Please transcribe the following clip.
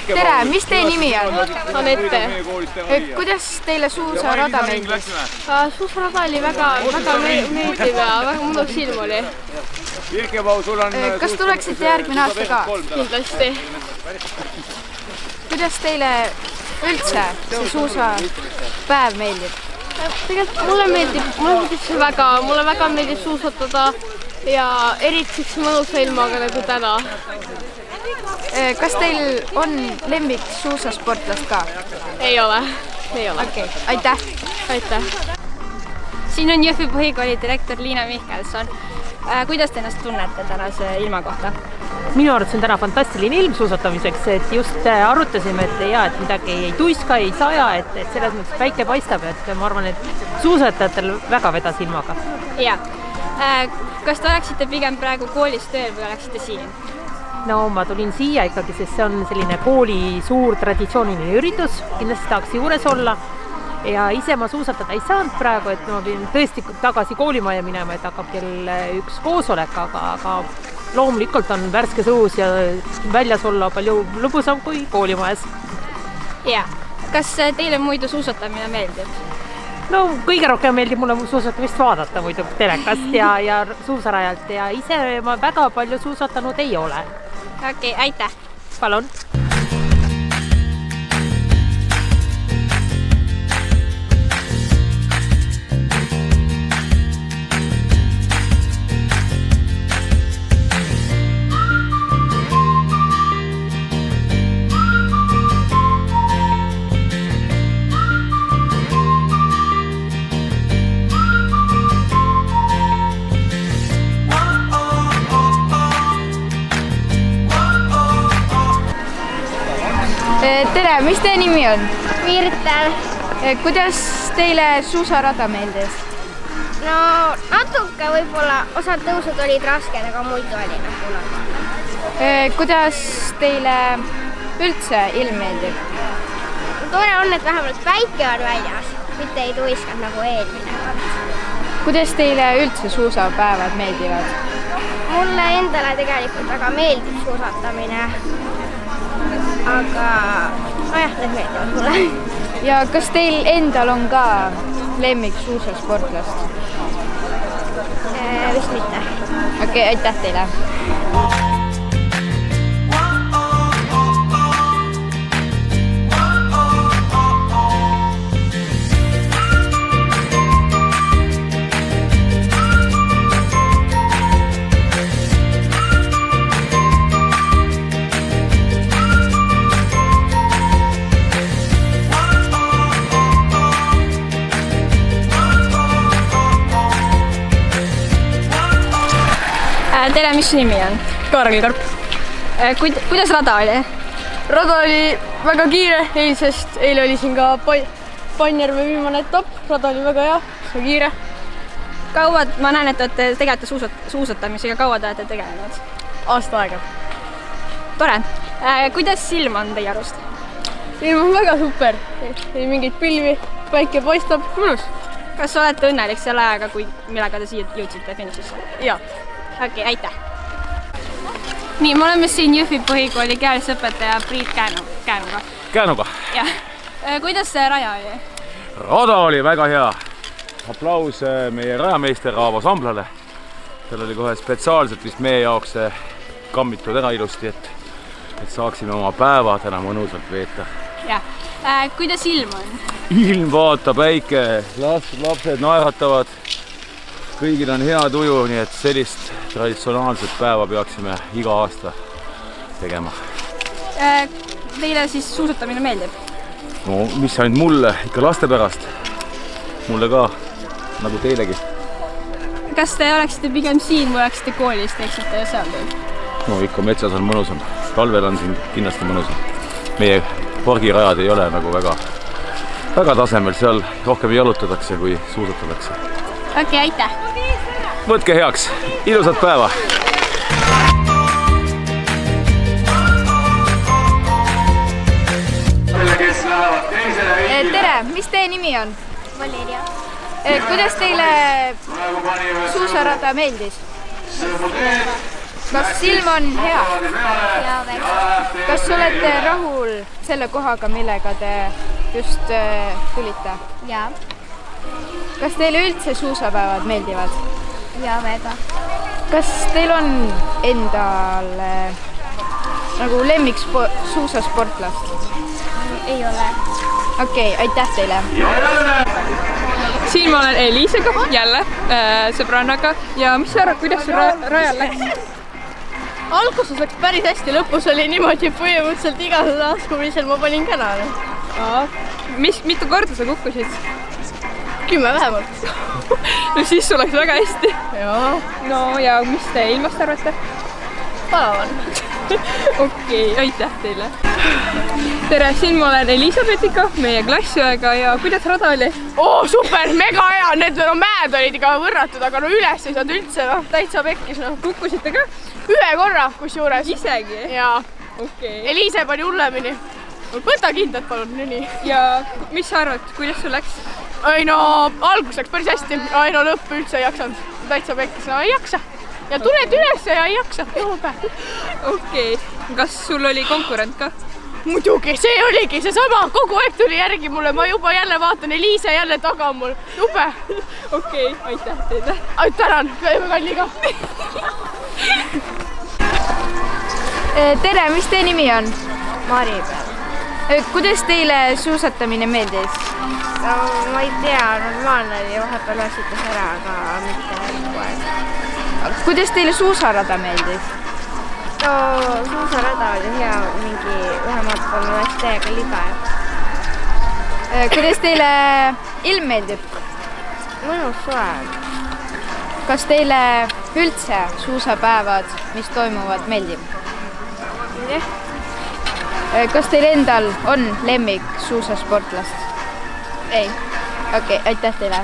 Tere, mis teie nimi on? Anette. Kuidas teile suusarada meeldis? Suusarada oli väga meeldiv ja väga mõnus ilm oli. Kas tuleksite järgmine aasta ka? Kindlasti. Kuidas teile üldse see suusapäev meeldib? Tegelikult mulle väga meeldib suusatada ja eriti mõnusa ilmaga nagu täna. Kas teil on lemmik suusasportlast ka? Ei ole. Okei, aitäh! Aitäh! Siin on Jõhvi põhikooli direktor Liina Mihkelson. Kuidas te ennast tunnete tänase ilma kohta? Minu arvates on täna fantastiline ilm suusatamiseks, et just arutasime, et midagi ei tuiska, ei saja, et selles mõttes päike paistab, et ma arvan, et suusatajatel väga vedas ilmaga. Ja. Kas te oleksite pigem praegu koolis tööl või oleksite siin? No ma tulin siia ikkagi, sest see on selline kooli suur traditsiooniline üritus, kindlasti tahaks juures olla ja ise ma suusatada ei saanud praegu, et ma pidin tõesti tagasi koolimaja minema, et hakkab kell 1 koosolek, aga loomulikult on värskes õhus ja väljas olla palju lõbusam kui koolimajas. Ja. Kas teile muidu suusatamine meeldib? No kõige rohkem meeldib mulle suusatamist vaadata muidu telekast ja suusarajalt ja ise ma väga palju suusatanud ei ole. Okei, aitäh! Palun! Tere, mis teie nimi on? Virtel. Kuidas teile suusarada meeldis? No natuke võib-olla osad tõusud olid rasked, aga muidu oli nagu. Kuidas teile üldse ilm meeldib? Tore on, et vähemalt päike on väljas, mitte ei tuiskanud nagu eelmine kord. Kuidas teile üldse suusapäevad meeldivad? Mulle endale tegelikult väga meeldib suusatamine. Aga need meeldivad mulle. Ja kas teil endal on ka lemmik suusasportlast? Vist mitte. Okei, aitäh teile! Tere, mis nimi on? Kaarel Karp. Kuidas rada oli? Rada oli väga kiire eilsest. Eile oli siin ka Pannjärve viimane etapp. Rada oli väga hea, kiire. Ma näen, et olete tegelete suusatamisega. Kaua te olete tegelenud? Aasta aega. Tore. Kuidas ilm on teie arust? Ilm on väga super. Ei mingeid pilvi, päike paistab. Mõnus. Kas olete õnnelik selle ajaga, millega te siia jõudsite finišisse? Jaa. Okei, aitäh! Nii, me oleme siin Jõhvi põhikooli kehalise-õpetaja Priit Käänuga. Käänuga? Jah. Kuidas see raja oli? Rada oli väga hea. Aplaus meie rajameister Aavo Samblale. Tal oli kohe spetsiaalselt vist meie jaoks kammitud ära ilusti, et saaksime oma päeva täna mõnusalt veeta. Jah. Kuidas ilm on? Ilm vaata, päike, lapsed naeratavad. Kõigil on hea tuju, nii et sellist traditsionaalset päeva peaksime iga aasta tegema. Teile siis suusatamine meeldib? No mis ainult mulle, ikka laste pärast. Mulle ka, nagu teilegi. Kas te oleksite pigem siin või oleksite koolis, teeksite seal tööd? No ikka metsas on mõnusam. Talvel on siin kindlasti mõnusam. Meie pargirajad ei ole nagu väga tasemel, seal rohkem jalutatakse kui suusatatakse. Okei, aitäh! Võtke heaks, ilusat päeva! Tere, mis teie nimi on? Valeria. Kuidas teile suusarada meeldis? Kas ilm on hea? Ja väga. Kas kas olete rahul selle kohaga, millega te just tulite? Jaa. Kas teile üldse suusapäevad meeldivad? Jaa, väga. Kas teil on endal nagu lemmik suusasportlast? Ei ole. Okei, aitäh teile! Siin ma olen Eliisega, jälle sõbrannaga ja mis sa arvad, kuidas sul rajal läks? Alguses läks päris hästi, lõpus oli niimoodi, et põhimõtteliselt igal laskumisel ma panin kanale. Mitu korda sa kukkusid? 10 vähemalt. No siis sul läks väga hästi. Jaa. No ja mis te ilmast arvate? Palav on. Okei, aitäh teile. Tere, siin ma olen Elisabethiga, meie klassiõega ja kuidas rada oli? Super, mega hea, need mäed olid ikka võrratud, aga üles ei saanud üldse, täitsa pekkis. Kukkusite ka? Ühe korra, kusjuures. Isegi? Jaa. Okei. Eliise pani hullemini. Võta kindlalt palun, nii. Ja mis sa arvad, kuidas sul läks? Ei no, algus läks päris hästi, ei no lõpp üldse ei jaksanud. Täitsa pekkis, no ei jaksa. Ja tuled üles ja ei jaksa. Okei, kas sul oli konkurent ka? Muidugi, see oligi seesama, kogu aeg tuli järgi mulle, ma juba jälle vaatan, Eliise jälle taga on mul, jube. Okei, aitäh teile. Tänan, käime kalliga. Tere, mis teie nimi on? Mari peal. Kuidas teile suusatamine meeldis? No, ma ei tea, normaalne oli, vahepeal vassitas ära, aga mitte kogu aeg. Kuidas teile suusarada meeldis? No, suusarada oli hea, mingi vähemalt polnud hästi täiega libe. Kuidas teile ilm meeldib? Mõnus soe. Kas teile üldse suusapäevad, mis toimuvad, meeldib? Jah. Kas teil endal on lemmik suusasportlast? Ei. Okei, aitäh teile!